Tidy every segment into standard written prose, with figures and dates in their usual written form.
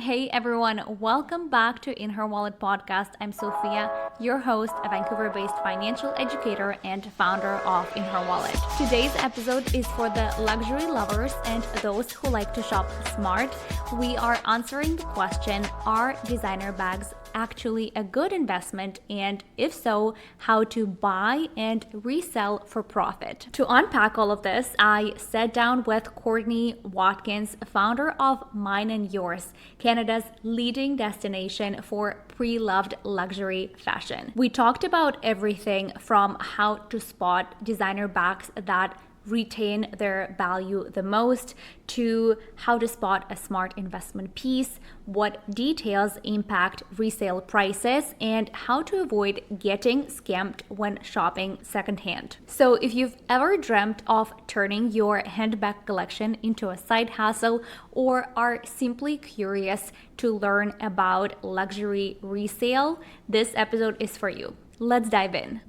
Hey everyone, welcome back to In Her Wallet podcast. I'm Sophia, your host, a Vancouver based financial educator and founder of In Her Wallet. Today's episode is for the luxury lovers and those who like to shop smart. We are answering the question, are designer bags actually a good investment? And if so, how to buy and resell for profit? To unpack all of this, I sat down with Courtney Watkins, founder of Mine and Yours, Canada's leading destination for pre-loved luxury fashion. We talked about everything from how to spot designer bags that retain their value the most, to how to spot a smart investment piece, what details impact resale prices, and how to avoid getting scammed when shopping secondhand. So if you've ever dreamt of turning your handbag collection into a side hustle or are simply curious to learn about luxury resale, this episode is for you. Let's dive in.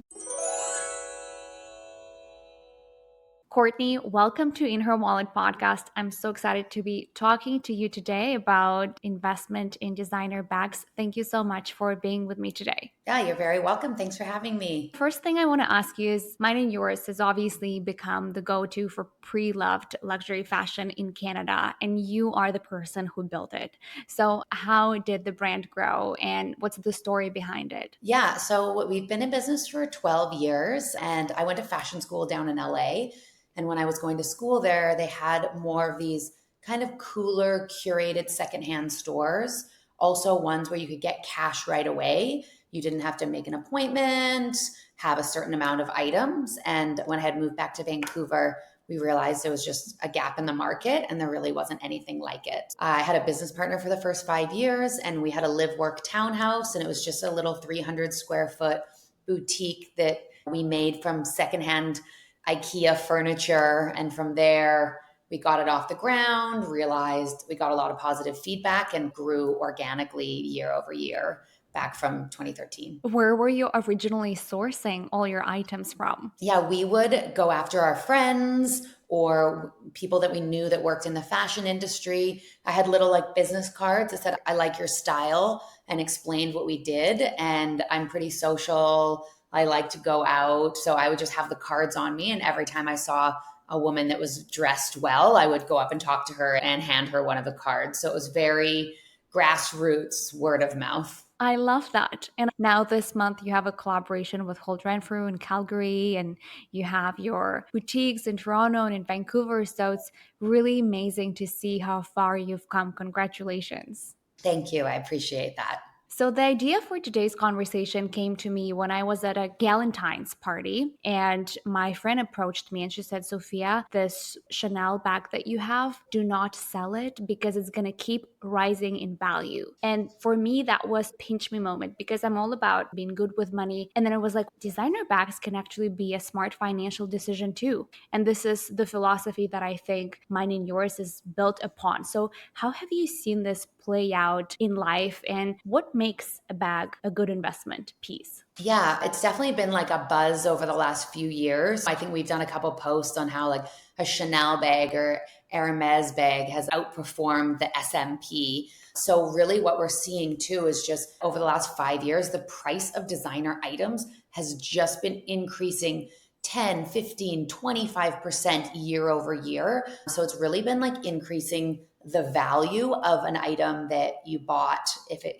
Courtney, welcome to In Her Wallet podcast. I'm so excited to be talking to you today about investment in designer bags. Thank you so much for being with me today. Yeah, you're very welcome. Thanks for having me. First thing I want to ask you is Mine and Yours has obviously become the go-to for pre-loved luxury fashion in Canada, and you are the person who built it. So how did the brand grow and what's the story behind it? Yeah, so we've been in business for 12 years, and I went to fashion school down in LA. And when I was going to school there, they had more of these kind of cooler, curated secondhand stores, also ones where you could get cash right away. You didn't have to make an appointment, have a certain amount of items. And when I had moved back to Vancouver, we realized there was just a gap in the market and there really wasn't anything like it. I had a business partner for the first 5 years, and we had a live work townhouse, and it was just a little 300 square foot boutique that we made from secondhand IKEA furniture. And from there, we got it off the ground, realized we got a lot of positive feedback, and grew organically year over year back from 2013. Where were you originally sourcing all your items from? Yeah, we would go after our friends or people that we knew that worked in the fashion industry. I had little like business cards that said, I like your style, and explained what we did. And I'm pretty social. I like to go out. So I would just have the cards on me. And every time I saw a woman that was dressed well, I would go up and talk to her and hand her one of the cards. So it was very grassroots, word of mouth. I love that. And now this month you have a collaboration with Holt Renfrew in Calgary, and you have your boutiques in Toronto and in Vancouver. So it's really amazing to see how far you've come. Congratulations. Thank you. I appreciate that. So the idea for today's conversation came to me when I was at a Galentine's party, and my friend approached me and she said, Sophia, this Chanel bag that you have, do not sell it because it's going to keep rising in value. And for me, that was pinch me moment because I'm all about being good with money. And then I was like, designer bags can actually be a smart financial decision too. And this is the philosophy that I think Mine and Yours is built upon. So how have you seen this play out in life, and what makes a bag a good investment piece? Yeah, it's definitely been like a buzz over the last few years. I think we've done a couple posts on how like a Chanel bag or Hermes bag has outperformed the S&P. So really what we're seeing too is just over the last 5 years, the price of designer items has just been increasing 10, 15, 25% year over year. So it's really been like increasing the value of an item that you bought,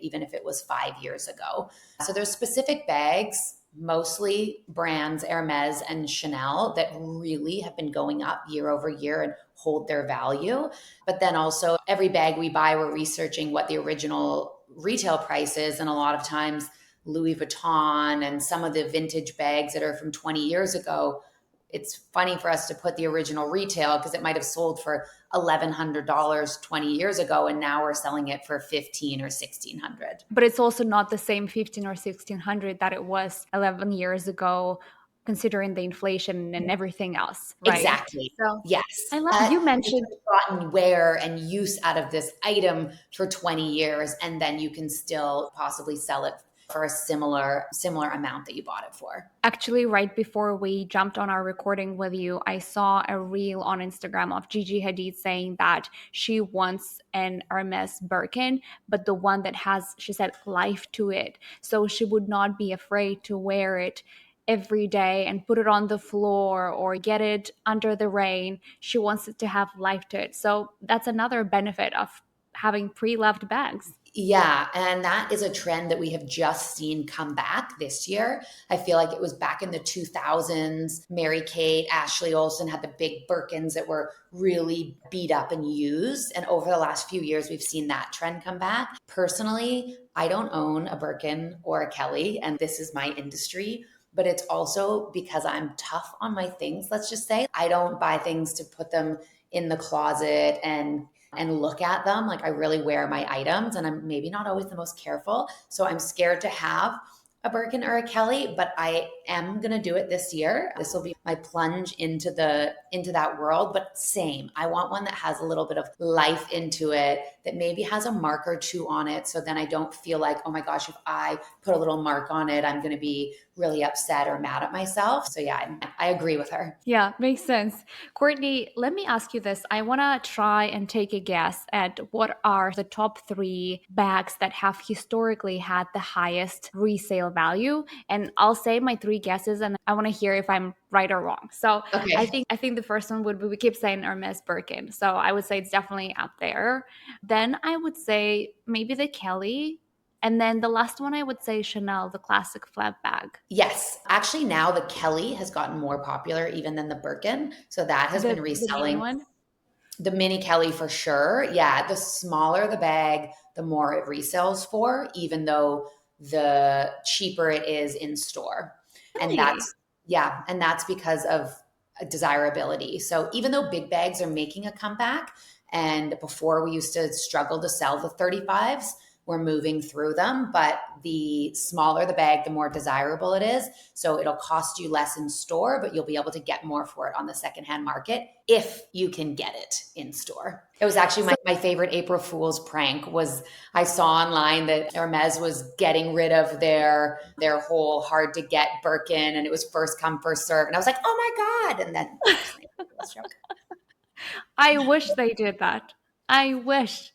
even if it was 5 years ago. So there's specific bags, mostly brands Hermes and Chanel, that really have been going up year over year and hold their value. But then also every bag we buy, we're researching what the original retail price is. And a lot of times Louis Vuitton and some of the vintage bags that are from 20 years ago, it's funny for us to put the original retail because it might have sold for $1,100 20 years ago, and now we're selling it for $1,500 or $1,600. But it's also not the same 15 or 1600 that it was 11 years ago, considering the inflation and everything else, right? Exactly. So yes. I love you mentioned gotten wear and use out of this item for 20 years, and then you can still possibly sell it for a similar amount that you bought it for. Actually, right before we jumped on our recording with you, I saw a reel on Instagram of Gigi Hadid saying that she wants an Hermes Birkin, but the one that has, she said, life to it. So she would not be afraid to wear it every day and put it on the floor or get it under the rain. She wants it to have life to it. So that's another benefit of having pre-loved bags. Yeah, and that is a trend that we have just seen come back this year. I feel like it was back in the 2000s. Mary Kate, Ashley Olsen had the big Birkins that were really beat up and used. And over the last few years, we've seen that trend come back. Personally, I don't own a Birkin or a Kelly, and this is my industry. But it's also because I'm tough on my things, let's just say. I don't buy things to put them in the closet and look at them. Like I really wear my items and I'm maybe not always the most careful. So I'm scared to have a Birkin or a Kelly, but I am going to do it this year. This will be my plunge into that world, but same. I want one that has a little bit of life into it, that maybe has a mark or two on it. So then I don't feel like, oh my gosh, if I put a little mark on it, I'm going to be really upset or mad at myself. So yeah, I agree with her. Yeah, makes sense. Courtney, let me ask you this. I want to try and take a guess at what are the top 3 bags that have historically had the highest resale value. And I'll say my 3 guesses and I want to hear if I'm right or wrong. So Okay. I think the first one would be, we keep saying Hermes Birkin. So I would say it's definitely up there. Then I would say maybe the Kelly. And then the last one I would say Chanel, the classic flap bag. Yes. Actually, now the Kelly has gotten more popular even than the Birkin. So that has been The mini reselling. one. The mini Kelly for sure. Yeah. The smaller the bag, the more it resells for, even though the cheaper it is in store. And Really? that's because of desirability. So even though big bags are making a comeback, and before we used to struggle to sell the 35s, we're moving through them, but the smaller the bag, the more desirable it is. So it'll cost you less in store, but you'll be able to get more for it on the secondhand market if you can get it in store. It was actually my favorite April Fool's prank was I saw online that Hermes was getting rid of their whole hard to get Birkin, and it was first come, first serve. And I was like, oh my God. And then I wish they did that. I wish.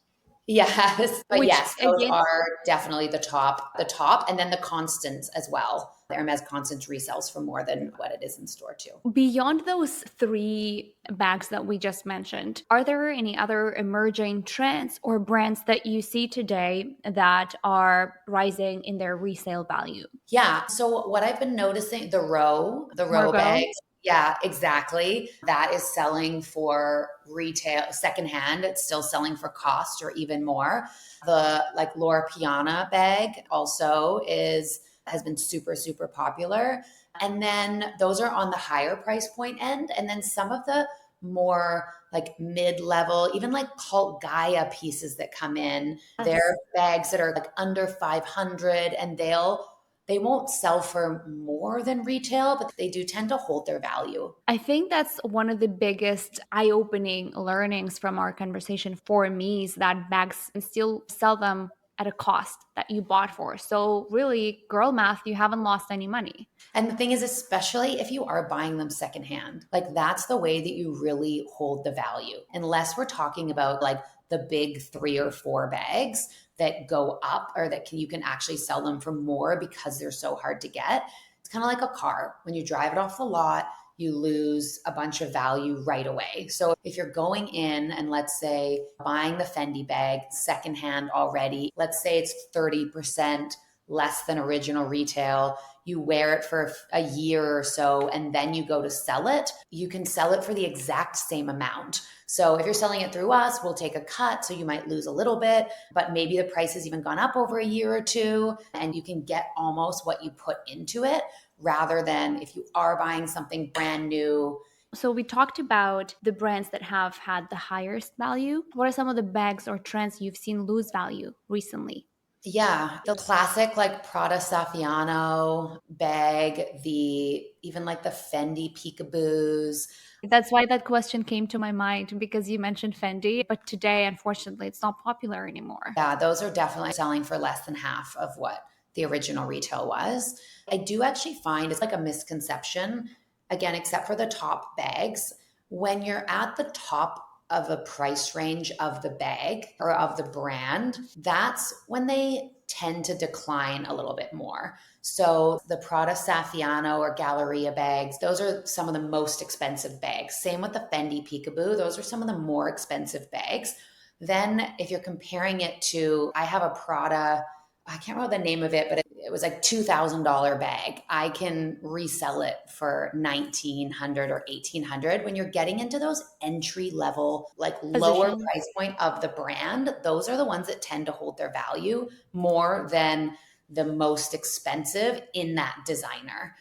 yes, but Which yes, those again, are definitely the top, and then the Constants as well. The Hermes Constants resells for more than what it is in store too. beyond those 3 bags that we just mentioned, are there any other emerging trends or brands that you see today that are rising in their resale value? Yeah. So what I've been noticing, the row Margot? bags. Yeah, exactly. That is selling for retail secondhand. It's still selling for cost or even more. The like Laura Piana bag also has been super, super popular. And then those are on the higher price point end. And then some of the more like mid-level, even like cult Gaia pieces that come in, they're Yes. bags that are like under 500 and they won't sell for more than retail, but they do tend to hold their value. I think that's one of the biggest eye-opening learnings from our conversation for me is that bags can still sell them at a cost that you bought for. So really, girl math, you haven't lost any money. And the thing is, especially if you are buying them secondhand, like that's the way that you really hold the value. Unless we're talking about like the big 3 or 4 bags that go up or you can actually sell them for more because they're so hard to get. It's kind of like a car. When you drive it off the lot, you lose a bunch of value right away. So if you're going in and let's say buying the Fendi bag secondhand already, let's say it's 30% less than original retail, you wear it for a year or so, and then you go to sell it, you can sell it for the exact same amount. So if you're selling it through us, we'll take a cut. So you might lose a little bit, but maybe the price has even gone up over a year or two, and you can get almost what you put into it rather than if you are buying something brand new. So we talked about the brands that have had the highest value. What are some of the bags or trends you've seen lose value recently? Yeah, the classic like Prada Saffiano bag, the even like the Fendi peekaboos. That's why that question came to my mind because you mentioned Fendi, but today, unfortunately, it's not popular anymore. Yeah, those are definitely selling for less than half of what the original retail was. I do actually find it's like a misconception, again, except for the top bags. When you're at the top of a price range of the bag or of the brand, that's when they tend to decline a little bit more. So the Prada Saffiano or Galleria bags, those are some of the most expensive bags. Same with the Fendi Peekaboo, those are some of the more expensive bags. Then if you're comparing it to, I have a Prada, I can't remember the name of it, but it was like $2,000 bag. I can resell it for 1,900 or 1,800. When you're getting into those entry level, like lower Position. price point of the brand, those are the ones that tend to hold their value more than the most expensive in that designer.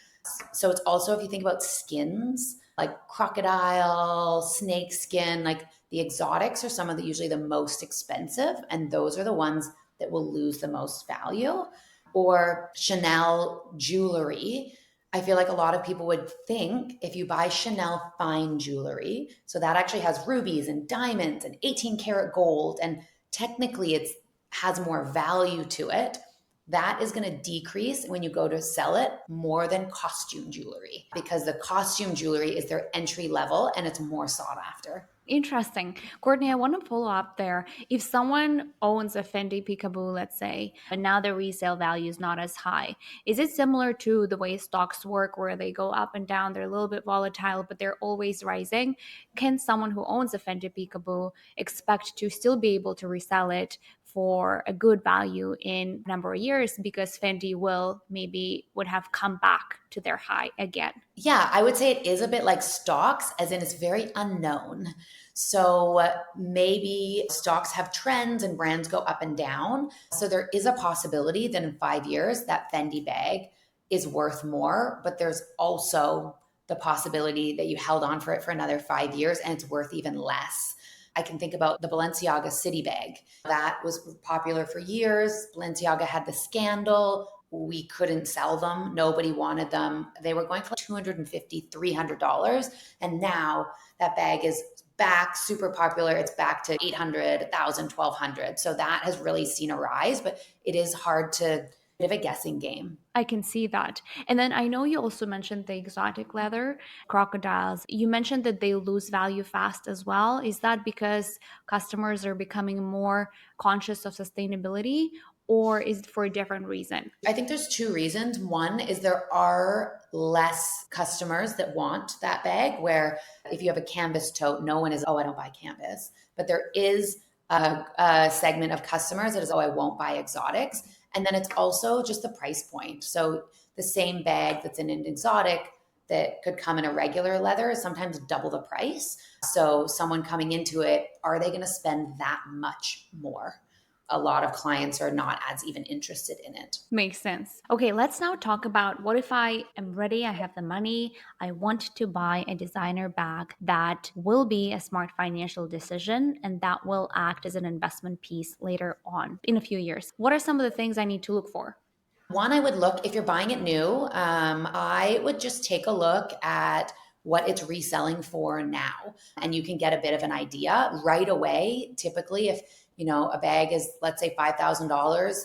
So it's also, if you think about skins, like crocodile, snake skin, like the exotics are some of the usually the most expensive, and those are the ones that will lose the most value. Or Chanel jewelry. I feel like a lot of people would think if you buy Chanel fine jewelry, so that actually has rubies and diamonds and 18 karat gold, and technically it's has more value to it, that is going to decrease when you go to sell it more than costume jewelry, because the costume jewelry is their entry level and it's more sought after. Interesting. Courtney, I want to follow up there. If someone owns a Fendi Peekaboo, let's say, but now the resale value is not as high, is it similar to the way stocks work where they go up and down, they're a little bit volatile, but they're always rising? Can someone who owns a Fendi Peekaboo expect to still be able to resell it for a good value in a number of years because Fendi would have come back to their high again? Yeah, I would say it is a bit like stocks, as in it's very unknown. So maybe stocks have trends and brands go up and down. So there is a possibility that in 5 years, that Fendi bag is worth more, but there's also the possibility that you held on for it for another 5 years and it's worth even less. I can think about the Balenciaga City bag. That was popular for years. Balenciaga had the scandal. We couldn't sell them. Nobody wanted them. They were going for like $250, $300. And now that bag is back, super popular. It's back to 800, 1,000, 1,200. So that has really seen a rise, but it is hard to, bit of a guessing game. I can see that. And then I know you also mentioned the exotic leather, crocodiles. You mentioned that they lose value fast as well. Is that because customers are becoming more conscious of sustainability, or is it for a different reason? I think there's two reasons. One is there are less customers that want that bag, where if you have a canvas tote, no one is, oh, I don't buy canvas. But there is a segment of customers that is, oh, I won't buy exotics. And then it's also just the price point. So the same bag that's in an exotic that could come in a regular leather is sometimes double the price. So someone coming into it, are they going to spend that much more? A lot of clients are not as even interested in it. Makes sense. Okay, let's now talk about what if I am ready, I have the money, I want to buy a designer bag that will be a smart financial decision and that will act as an investment piece later on in a few years. What are some of the things I need to look for? One, I would look, if you're buying it new, I would just take a look at what it's reselling for now. And you can get a bit of an idea right away. Typically, if a bag is, let's say, $5,000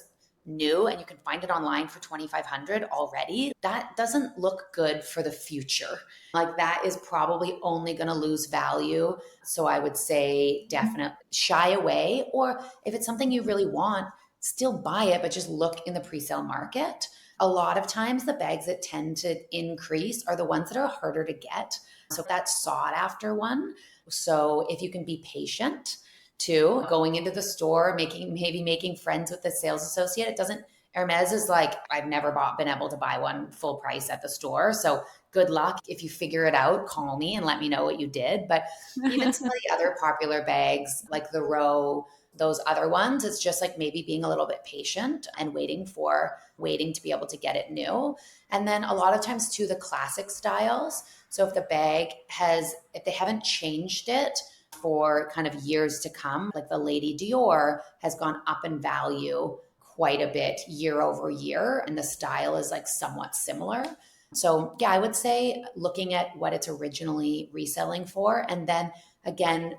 new and you can find it online for 2,500 already, that doesn't look good for the future. Like that is probably only going to lose value. So I would say definitely shy away, or if it's something you really want, still buy it, but just look in the pre-sale market. A lot of times the bags that tend to increase are the ones that are harder to get. So that's sought after one. So if you can be patient too, going into the store, making friends with the sales associate. It doesn't, Hermes is like, I've never been able to buy one full price at the store. So good luck. If you figure it out, call me and let me know what you did. But even some of the other popular bags like the Row, those other ones, it's just like maybe being a little bit patient and waiting to be able to get it new. And then a lot of times too, the classic styles. So if if they haven't changed it for kind of years to come, like the Lady Dior has gone up in value quite a bit year over year, and the style is like somewhat similar. So yeah, I would say looking at what it's originally reselling for, and then again,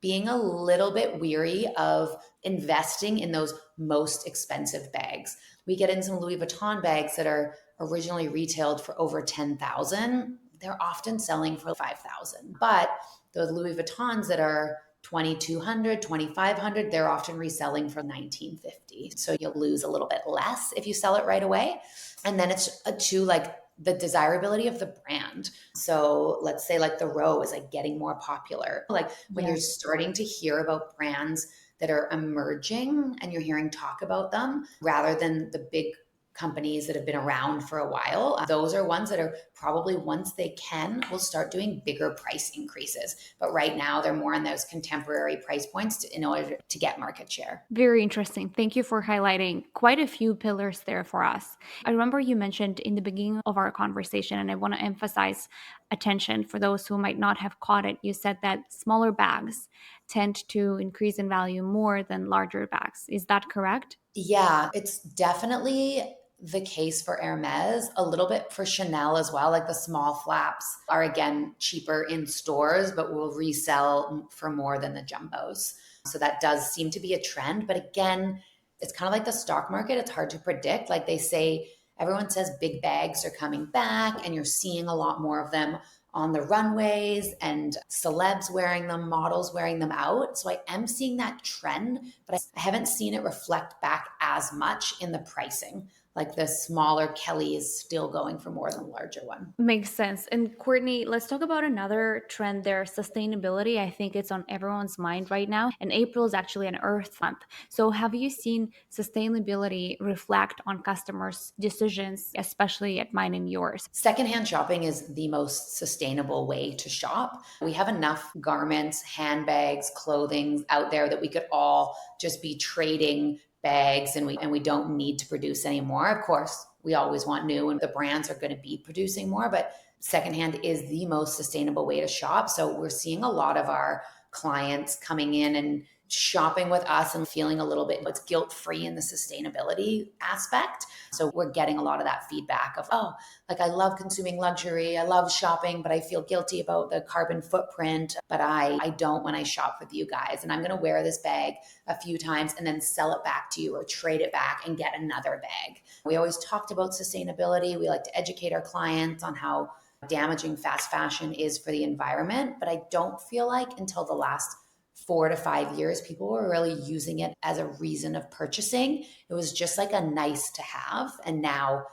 being a little bit weary of investing in those most expensive bags. We get in some Louis Vuitton bags that are originally retailed for over 10,000. They're often selling for 5,000. But those Louis Vuittons that are 2,200, 2,500, they're often reselling for 1,950. So you'll lose a little bit less if you sell it right away. And then it's to like the desirability of the brand. So let's say like the row is like getting more popular. Like when you're Yes. starting to hear about brands that are emerging and you're hearing talk about them rather than the big companies that have been around for a while, those are ones that are probably, once they can, will start doing bigger price increases. But right now they're more on those contemporary price points in order to get market share. Very interesting. Thank you for highlighting quite a few pillars there for us. I remember you mentioned in the beginning of our conversation, and I want to emphasize attention for those who might not have caught it. You said that smaller bags tend to increase in value more than larger bags. Is that correct? Yeah, it's definitely the case for Hermes, a little bit for Chanel as well. Like the small flaps are again cheaper in stores, but will resell for more than the jumbos. So that does seem to be a trend. But again, it's kind of like the stock market. It's hard to predict. Like they say, everyone says big bags are coming back, and you're seeing a lot more of them on the runways and celebs wearing them, models wearing them out. So I am seeing that trend, but I haven't seen it reflect back as much in the pricing. Like the smaller Kelly is still going for more than the larger one. Makes sense. And Courtney, let's talk about another trend there, sustainability. I think it's on everyone's mind right now. And April is actually an Earth month. So have you seen sustainability reflect on customers' decisions, especially at mine and yours? Secondhand shopping is the most sustainable way to shop. We have enough garments, handbags, clothing out there that we could all just be trading bags, and we don't need to produce anymore. Of course, we always want new and the brands are going to be producing more, but secondhand is the most sustainable way to shop. So we're seeing a lot of our clients coming in and shopping with us and feeling a little bit it's guilt free in the sustainability aspect. So we're getting a lot of that feedback of, oh, like I love consuming luxury, I love shopping, but I feel guilty about the carbon footprint. But I don't when I shop with you guys. And I'm going to wear this bag a few times and then sell it back to you or trade it back and get another bag. We always talked about sustainability. We like to educate our clients on how damaging fast fashion is for the environment. But I don't feel like until the last 4 to 5 years, people were really using it as a reason of purchasing. It was just like a nice to have. And now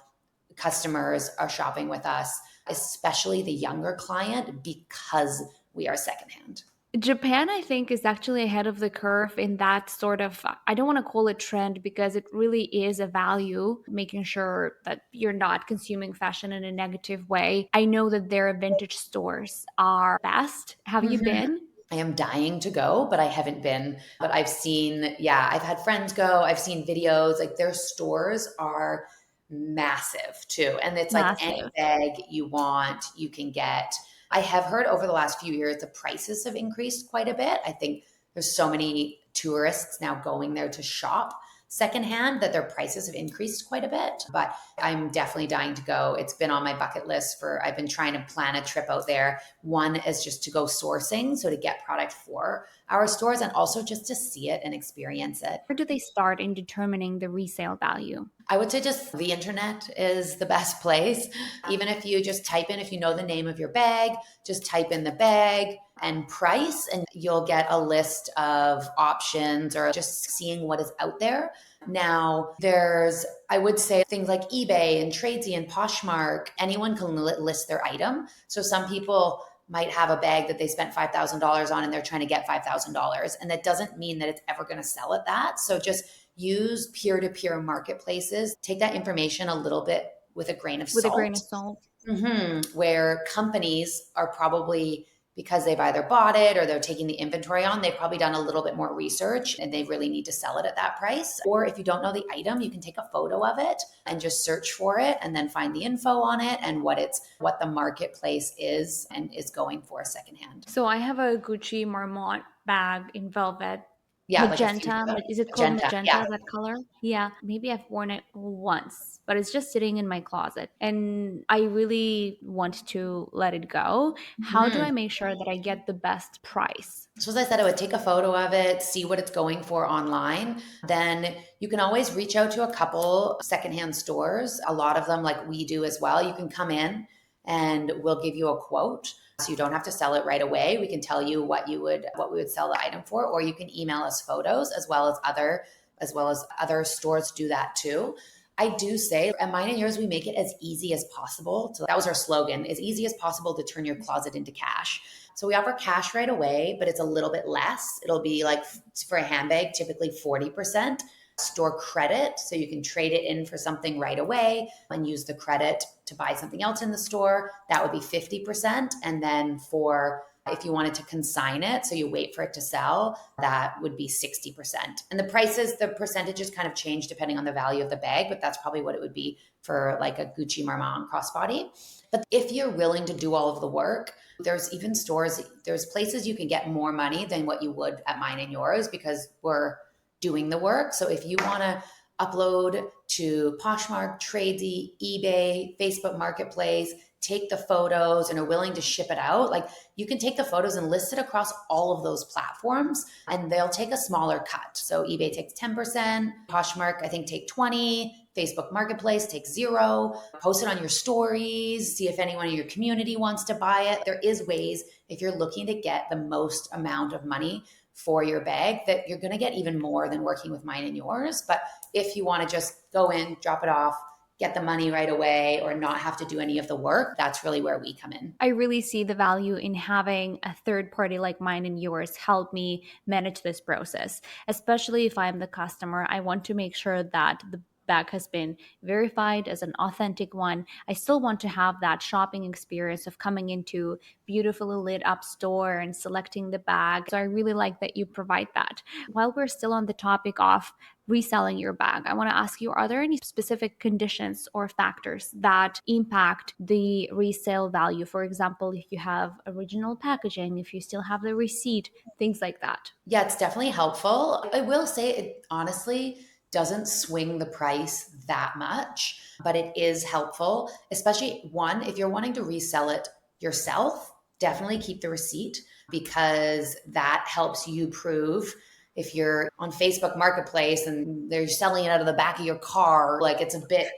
customers are shopping with us, especially the younger client, because we are secondhand. Japan, I think, is actually ahead of the curve in that sort of, I don't want to call it trend because it really is a value, making sure that you're not consuming fashion in a negative way. I know that their vintage stores are best. Have you Mhm. been? I am dying to go, but I haven't been. But I've seen, yeah, I've had friends go. I've seen videos. Like their stores are massive too. And it's like any Massive. bag you want, you can get. I have heard over the last few years, the prices have increased quite a bit. I think there's so many tourists now going there to shop secondhand that their prices have increased quite a bit. But I'm definitely dying to go. It's been on my bucket list I've been trying to plan a trip out there. One is just to go sourcing, so to get product for our stores and also just to see it and experience it. Where do they start in determining the resale value? I would say just the internet is the best place. Even if you just type in, if you know the name of your bag, just type in the bag and price, and you'll get a list of options or just seeing what is out there. Now, I would say things like eBay and Tradesy and Poshmark, anyone can list their item. So some people might have a bag that they spent $5,000 on and they're trying to get $5,000. And that doesn't mean that it's ever going to sell at that. So just use peer-to-peer marketplaces. Take that information a little bit with a grain of With a grain of salt. salt. Where companies are probably, because they've either bought it or they're taking the inventory on, they've probably done a little bit more research and they really need to sell it at that price. Or if you don't know the item, you can take a photo of it and just search for it and then find the info on it and what the marketplace is and is going for secondhand. So I have a Gucci Marmont bag in velvet. Yeah, like a Magenta, fuchsia. is it called Magenta. Yeah. magenta, that color? Yeah, maybe I've worn it once, but it's just sitting in my closet and I really want to let it go. How do Mhm. I make sure that I get the best price? So as I said, I would take a photo of it, see what it's going for online. Then you can always reach out to a couple secondhand stores. A lot of them, like we do as well. You can come in and we'll give you a quote. So you don't have to sell it right away. We can tell you what we would sell the item for, or you can email us photos as well as other stores do that too. I do say at mine and yours, we make it as easy as possible. So that was our slogan, as easy as possible to turn your closet into cash. So we offer cash right away, but it's a little bit less. It'll be like for a handbag, typically 40% store credit. So you can trade it in for something right away and use the credit to buy something else in the store. That would be 50%. And then for if you wanted to consign it, so you wait for it to sell, that would be 60%. And the percentages kind of change depending on the value of the bag, but that's probably what it would be for like a Gucci Marmont crossbody. But if you're willing to do all of the work, there's places you can get more money than what you would at mine and yours because we're doing the work. So if you want to upload to Poshmark, Tradesy, eBay, Facebook Marketplace, take the photos and are willing to ship it out, like you can take the photos and list it across all of those platforms and they'll take a smaller cut. So eBay takes 10%, Poshmark, I think, take 20, Facebook Marketplace takes 0, post it on your stories, see if anyone in your community wants to buy it. There is ways if you're looking to get the most amount of money for your bag that you're going to get even more than working with mine and yours. But if you want to just go in, drop it off, get the money right away or not have to do any of the work, that's really where we come in. I really see the value in having a third party like mine and yours help me manage this process, especially if I'm the customer. I want to make sure that the bag has been verified as an authentic one. I still want to have that shopping experience of coming into beautifully lit up store and selecting the bag. So I really like that you provide that. While we're still on the topic of reselling your bag, I want to ask you, are there any specific conditions or factors that impact the resale value? For example, if you have original packaging, if you still have the receipt, things like that. Yeah, it's definitely helpful. I will say it honestly doesn't swing the price that much, but it is helpful, especially one, if you're wanting to resell it yourself, definitely keep the receipt because that helps you prove if you're on Facebook Marketplace and they're selling it out of the back of your car, like it's a bit,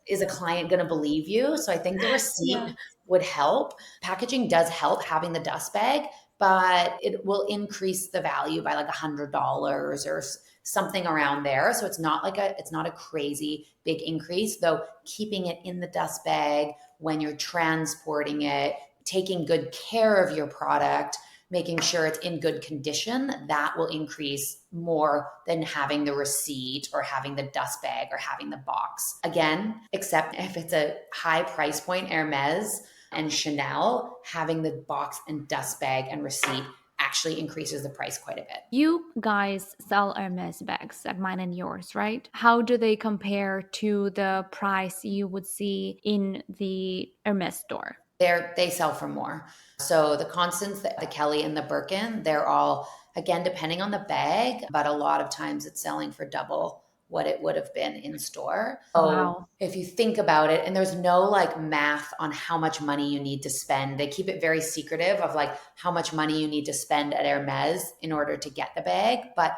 is a client going to believe you? So I think the receipt Yeah. would help. Packaging does help having the dust bag, but it will increase the value by like $100 or something around there. So it's not a crazy big increase, though keeping it in the dust bag when you're transporting it, taking good care of your product, making sure it's in good condition, that will increase more than having the receipt or having the dust bag or having the box. Again, except if it's a high price point, Hermes and Chanel, having the box and dust bag and receipt actually increases the price quite a bit. You guys sell Hermes bags at mine and yours, right? How do they compare to the price you would see in the Hermes store? They sell for more. So the Constance, the Kelly, and the Birkin, they're all, again, depending on the bag, but a lot of times it's selling for double what it would have been in store. So Wow. if you think about it, and there's no like math on how much money you need to spend. They keep it very secretive of like how much money you need to spend at Hermes in order to get the bag. But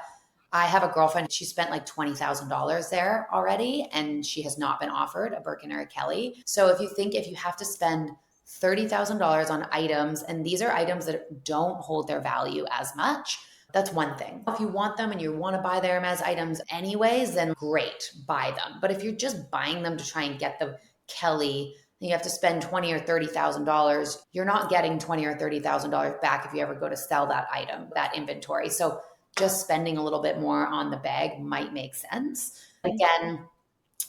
I have a girlfriend, she spent like $20,000 there already, and she has not been offered a Birkin or a Kelly. So if you have to spend $30,000 on items, and these are items that don't hold their value as much, that's one thing. If you want them and you want to buy the Hermes items anyways, then great, buy them. But if you're just buying them to try and get the Kelly, and you have to spend $20,000 or $30,000, you're not getting $20,000 or $30,000 back if you ever go to sell that item, that inventory. So just spending a little bit more on the bag might make sense. Again,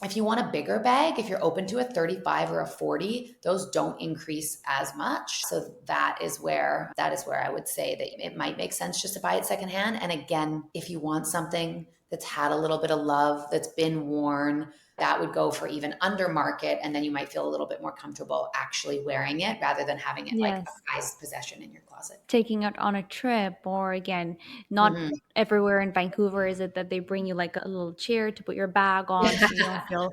if you want a bigger bag, if you're open to a 35 or a 40, those don't increase as much. So that is where I would say that it might make sense just to buy it secondhand. And again, if you want something that's had a little bit of love, that's been worn, that would go for even under market. And then you might feel a little bit more comfortable actually wearing it rather than having it like Yes. a prized possession in your closet. Taking it on a trip, or again, not Mhm. everywhere in Vancouver is it that they bring you like a little chair to put your bag on so you don't feel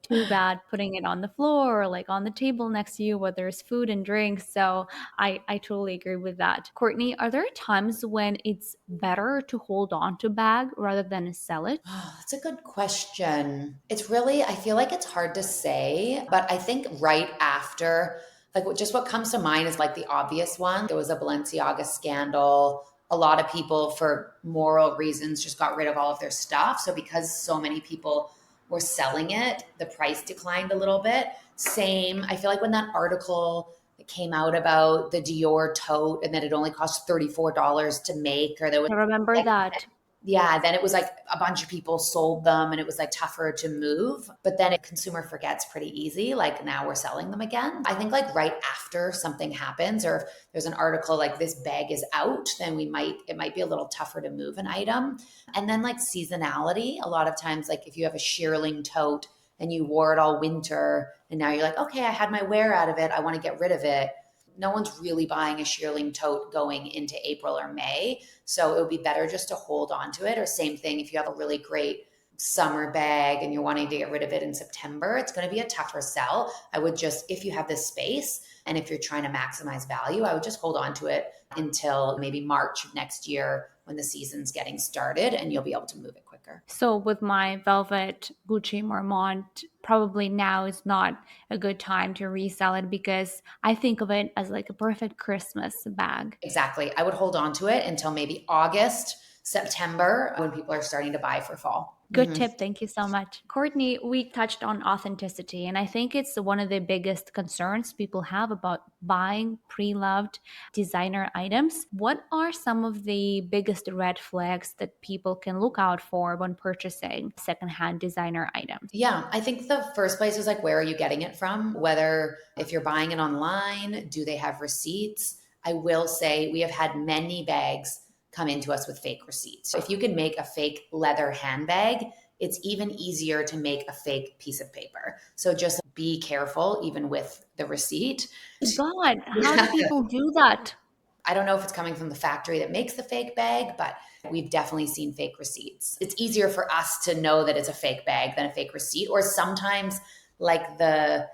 too bad putting it on the floor or like on the table next to you where there's food and drinks. So I totally agree with that. Courtney, are there times when it's better to hold on to a bag rather than sell it? Oh, that's a good question. It's really, I feel like it's hard to say, but I think right after, like just what comes to mind is like the obvious one. There was a Balenciaga scandal. A lot of people, for moral reasons, just got rid of all of their stuff. So because so many people were selling it, the price declined a little bit. Same, I feel like when that article that came out about the Dior tote and that it only cost $34 to make, or there was I remember that. yeah, then it was like a bunch of people sold them and it was like tougher to move. But then a consumer forgets pretty easy. Like now we're selling them again. I think like right after something happens or if there's an article like this bag is out, then it might be a little tougher to move an item. And then like seasonality, a lot of times, like if you have a shearling tote and you wore it all winter and now you're like, okay, I had my wear out of it. I want to get rid of it. No one's really buying a shearling tote going into April or May. So it would be better just to hold on to it. Or same thing, if you have a really great summer bag and you're wanting to get rid of it in September, it's going to be a tougher sell. I would just, if you have this space and if you're trying to maximize value, I would just hold on to it until maybe March of next year when the season's getting started and you'll be able to move it quicker. So with my velvet Gucci Marmont, probably now is not a good time to resell it because I think of it as like a perfect Christmas bag. Exactly. I would hold on to it until maybe August, September when people are starting to buy for fall. Good Mhm. tip. Thank you so much. Courtney, we touched on authenticity, and I think it's one of the biggest concerns people have about buying pre loved designer items. What are some of the biggest red flags that people can look out for when purchasing secondhand designer items? Yeah, I think the first place is like, where are you getting it from? Whether if you're buying it online, do they have receipts? I will say we have had many bags come into us with fake receipts. If you can make a fake leather handbag, it's even easier to make a fake piece of paper. So just be careful, even with the receipt. God, how do people do that? I don't know if it's coming from the factory that makes the fake bag, but we've definitely seen fake receipts. It's easier for us to know that it's a fake bag than a fake receipt. Or sometimes, like the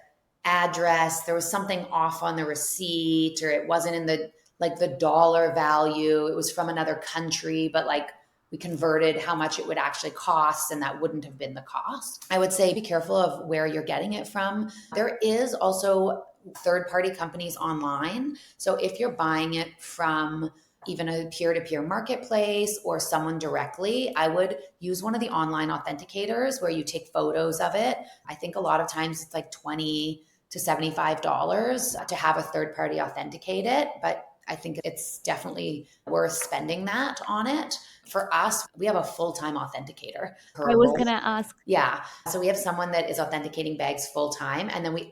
address, there was something off on the receipt, or it wasn't in the like the dollar value. It was from another country, but like we converted how much it would actually cost, and that wouldn't have been the cost. I would say be careful of where you're getting it from. There is also third party companies online. So if you're buying it from even a peer-to-peer marketplace or someone directly, I would use one of the online authenticators where you take photos of it. I think a lot of times it's like $20 to $75 to have a third party authenticate it, but I think it's definitely worth spending that on it. For us, we have a full-time authenticator. I Her was role, going to ask. yeah. So we have someone that is authenticating bags full time. And then we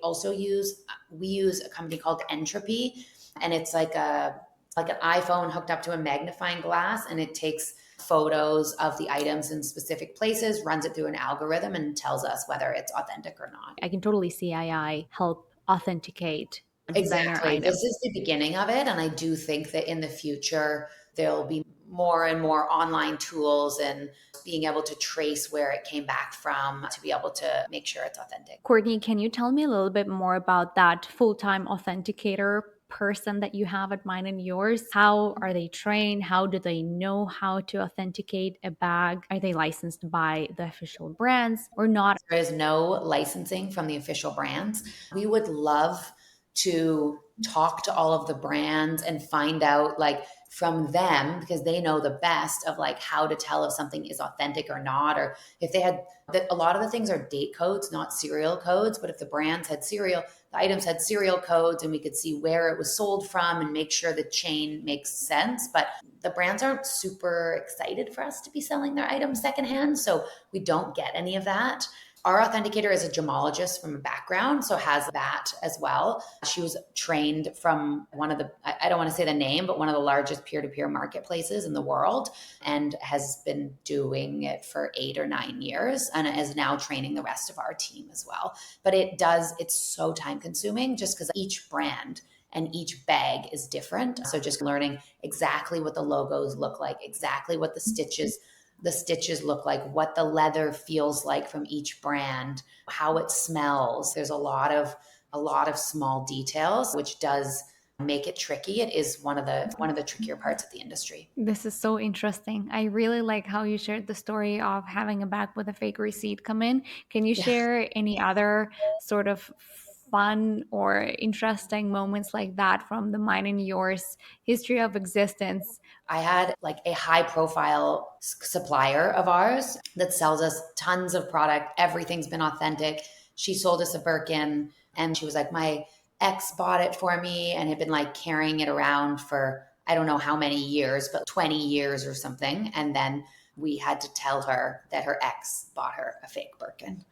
use a company called Entropy. And it's like an iPhone hooked up to a magnifying glass, and it takes photos of the items in specific places, runs it through an algorithm, and tells us whether it's authentic or not. I can totally see AI help authenticate a designer Exactly. This item. is the beginning of it. And I do think that in the future, there'll be more and more online tools and being able to trace where it came back from to be able to make sure it's authentic. Courtney, can you tell me a little bit more about that full-time authenticator person that you have at mine and yours? How are they trained? How do they know how to authenticate a bag? Are they licensed by the official brands or not? There is no licensing from the official brands. We would love to talk to all of the brands and find out like from them, because they know the best of like how to tell if something is authentic or not, or if they had a lot of the things are date codes, not serial codes. But if the brands had the items had serial codes, and we could see where it was sold from and make sure the chain makes sense. But the brands aren't super excited for us to be selling their items secondhand, so we don't get any of that. Our authenticator is a gemologist from a background, so has that as well. She was trained from one of the, I don't want to say the name, but one of the largest peer-to-peer marketplaces in the world, and has been doing it for 8 or 9 years and is now training the rest of our team as well. But it's so time consuming just because each brand and each bag is different. So just learning exactly what the logos look like, exactly what the stitches look like, what the leather feels like from each brand, how it smells. There's a lot of small details, which does make it tricky. It is one of the trickier parts of the industry. This is so interesting. I really like how you shared the story of having a bag with a fake receipt come in. Can you Yeah. share any other sort of fun or interesting moments like that from the mine and yours history of existence? I had like a high profile supplier of ours that sells us tons of product. Everything's been authentic. She sold us a Birkin and she was like, my ex bought it for me and had been like carrying it around for I don't know how many years, but 20 years or something. And then we had to tell her that her ex bought her a fake Birkin.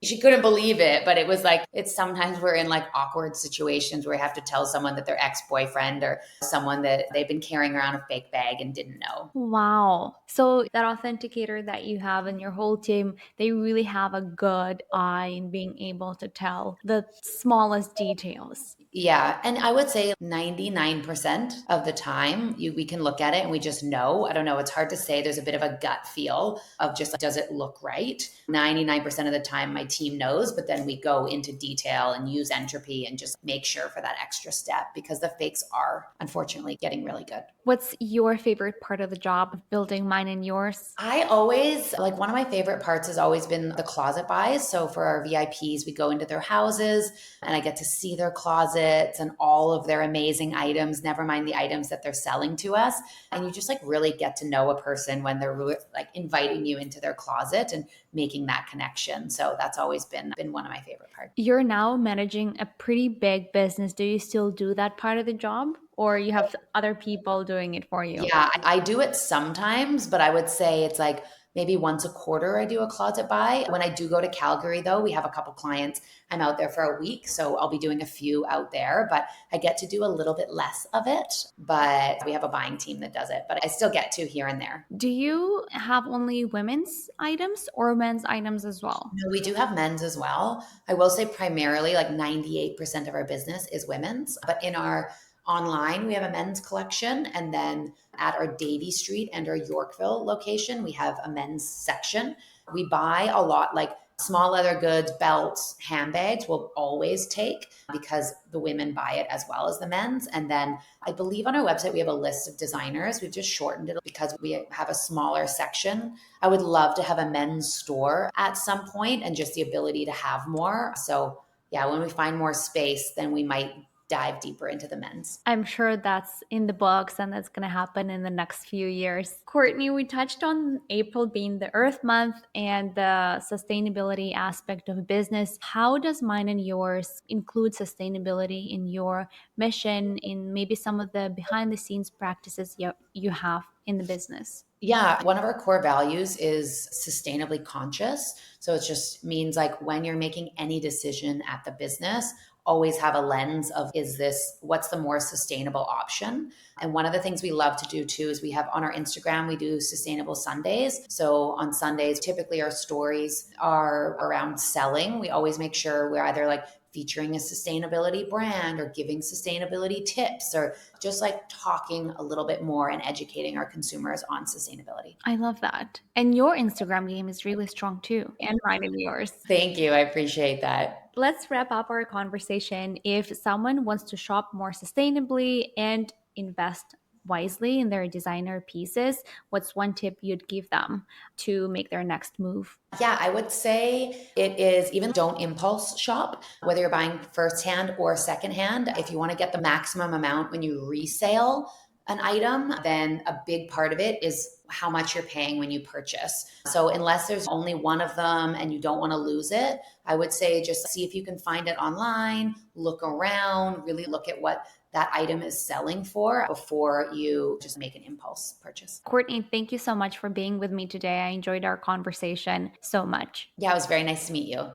She couldn't believe it, but it was like, it's sometimes we're in like awkward situations where we have to tell someone that their ex-boyfriend or someone that they've been carrying around a fake bag and didn't know. Wow. So that authenticator that you have in your whole team, they really have a good eye in being able to tell the smallest details. Yeah. And I would say 99% of the time we can look at it and we just know. I don't know. It's hard to say. There's a bit of a gut feel of just like, does it look right? 99% of the time my team knows, but then we go into detail and use entropy and just make sure for that extra step because the fakes are unfortunately getting really good. What's your favorite part of the job of building mine and yours? I always like one of my favorite parts has always been the closet buys. So for our VIPs, we go into their houses and I get to see their closets and all of their amazing items, never mind the items that they're selling to us. And you just like really get to know a person when they're like inviting you into their closet and making that connection. So that's always been one of my favorite parts. You're now managing a pretty big business. Do you still do that part of the job or you have other people doing it for you? Yeah, I do it sometimes, but I would say it's like maybe once a quarter I do a closet buy. When I do go to Calgary, though, we have a couple clients. I'm out there for a week, so I'll be doing a few out there, but I get to do a little bit less of it. But we have a buying team that does it, but I still get to here and there. Do you have only women's items or men's items as well? No, we do have men's as well. I will say primarily like 98% of our business is women's, but in our online, we have a men's collection. And then at our Davie Street and our Yorkville location, we have a men's section. We buy a lot like small leather goods, belts, handbags we'll always take because the women buy it as well as the men's. And then I believe on our website, we have a list of designers. We've just shortened it because we have a smaller section. I would love to have a men's store at some point and just the ability to have more. So yeah, when we find more space, then we might dive deeper into the men's. I'm sure that's in the books and that's going to happen in the next few years. Courtney, we touched on April being the Earth Month and the sustainability aspect of business. How does mine and yours include sustainability in your mission, in maybe some of the behind the scenes practices you have in the business? Yeah, one of our core values is sustainably conscious. So it just means like when you're making any decision at the business, always have a lens of what's the more sustainable option? And one of the things we love to do too is we have on our Instagram, we do sustainable Sundays. So on Sundays, typically our stories are around selling. We always make sure we're either like featuring a sustainability brand or giving sustainability tips or just like talking a little bit more and educating our consumers on sustainability. I love that. And your Instagram game is really strong too, and mine and yours. Thank you. I appreciate that. Let's wrap up our conversation. If someone wants to shop more sustainably and invest wisely in their designer pieces, what's one tip you'd give them to make their next move? Yeah, I would say it is even don't impulse shop, whether you're buying firsthand or secondhand. If you want to get the maximum amount when you resale an item, then a big part of it is how much you're paying when you purchase. So unless there's only one of them and you don't want to lose it, I would say just see if you can find it online, look around, really look at what that item is selling for before you just make an impulse purchase. Courtney, thank you so much for being with me today. I enjoyed our conversation so much. Yeah, it was very nice to meet you.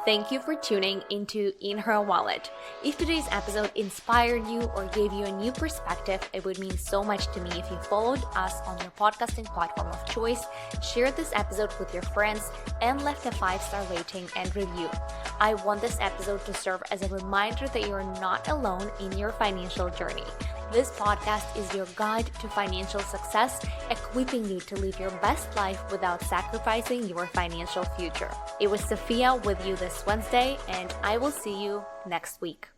Thank you for tuning into In Her Wallet. If today's episode inspired you or gave you a new perspective, it would mean so much to me if you followed us on your podcasting platform of choice, shared this episode with your friends, and left a 5-star rating and review. I want this episode to serve as a reminder that you're not alone in your financial journey. This podcast is your guide to financial success, equipping you to live your best life without sacrificing your financial future. It was Sophia with you this Wednesday, and I will see you next week.